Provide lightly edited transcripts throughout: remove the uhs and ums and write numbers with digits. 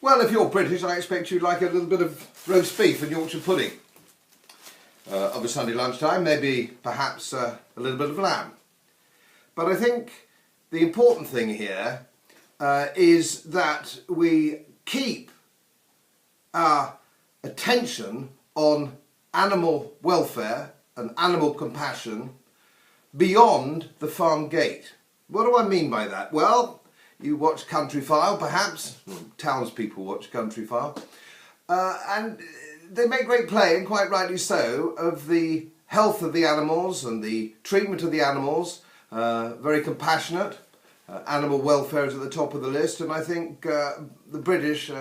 Well, if you're British, I expect you'd like a little bit of roast beef and Yorkshire pudding. Of a Sunday lunchtime, maybe perhaps a little bit of lamb. But I think the important thing here is that we keep our attention on animal welfare and animal compassion beyond the farm gate. What do I mean by that? Well, you watch Countryfile, perhaps. Townspeople watch Countryfile. And they make great play, and quite rightly so, of the health of the animals and the treatment of the animals. Very compassionate. Animal welfare is at the top of the list, and I think the British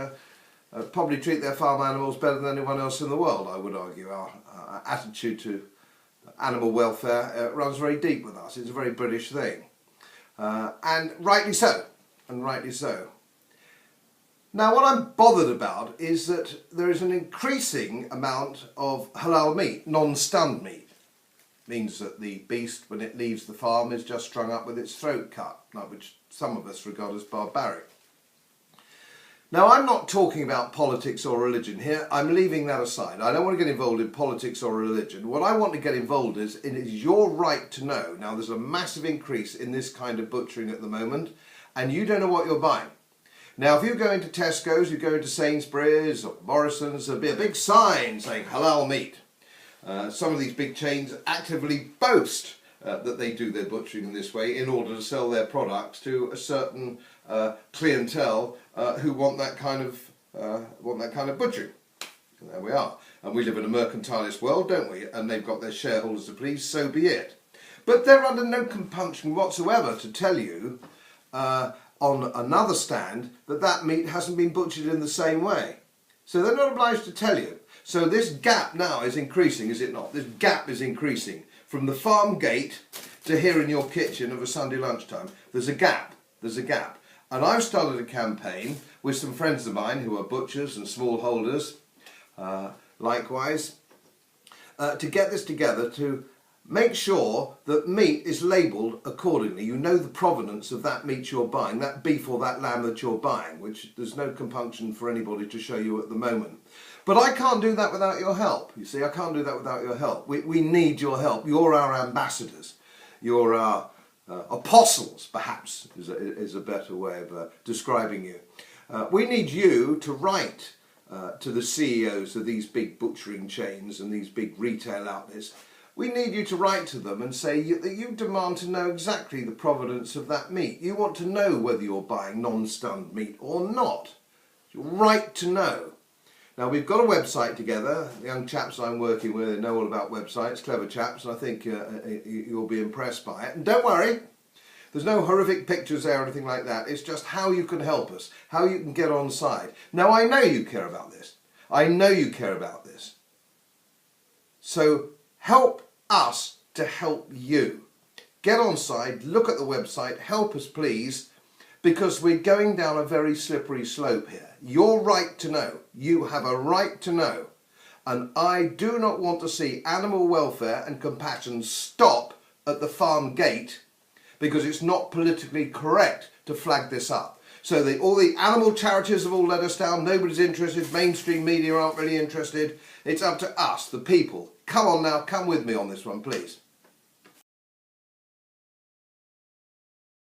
probably treat their farm animals better than anyone else in the world, I would argue. Our attitude to animal welfare runs very deep with us. It's a very British thing. And rightly so. And rightly so. Now, what I'm bothered about is that there is an increasing amount of halal meat, non-stunned meat. Means that the beast, when it leaves the farm, is just strung up with its throat cut, which some of us regard as barbaric. Now, I'm not talking about politics or religion here. I'm leaving that aside. I don't want to get involved in politics or religion. What I want to get involved in is your right to know. Now, there's a massive increase in this kind of butchering at the moment, and you don't know what you're buying. Now, if you go into Tesco's, you go into Sainsbury's or Morrison's, there'll be a big sign saying halal meat. Some of these big chains actively boast that they do their butchering in this way in order to sell their products to a certain clientele who want that kind of butchering. And there we are. And we live in a mercantilist world, don't we? And they've got their shareholders to please, so be it. But they're under no compunction whatsoever to tell you on another stand that meat hasn't been butchered in the same way. So they're not obliged to tell you. So this gap now is increasing, is it not? This gap is increasing from the farm gate to here in your kitchen of a Sunday lunchtime. There's a gap. There's a gap. And I've started a campaign with some friends of mine who are butchers and smallholders, likewise, to get this together to make sure that meat is labelled accordingly. You know the provenance of that meat you're buying, that beef or that lamb that you're buying, which there's no compunction for anybody to show you at the moment. But I can't do that without your help. You see, I can't do that without your help. We need your help. You're our ambassadors. You're our apostles, perhaps, is a better way of describing you. We need you to write to the CEOs of these big butchering chains and these big retail outlets. We need you to write to them and say that you demand to know exactly the provenance of that meat. You want to know whether you're buying non-stunned meat or not. You're right to know. Now, we've got a website together. The young chaps I'm working with, they know all about websites, clever chaps, and I think you'll be impressed by it. And don't worry, there's no horrific pictures there or anything like that. It's just how you can help us, how you can get on side. Now, I know you care about this. I know you care about this. So help us to help you. Get on side, look at the website, help us please, because we're going down a very slippery slope here. You're right to know. You have a right to know. And I do not want to see animal welfare and compassion stop at the farm gate because it's not politically correct to flag this up. So all the animal charities have all let us down. Nobody's interested. Mainstream media aren't really interested. It's up to us, the people. Come on now, come with me on this one, please.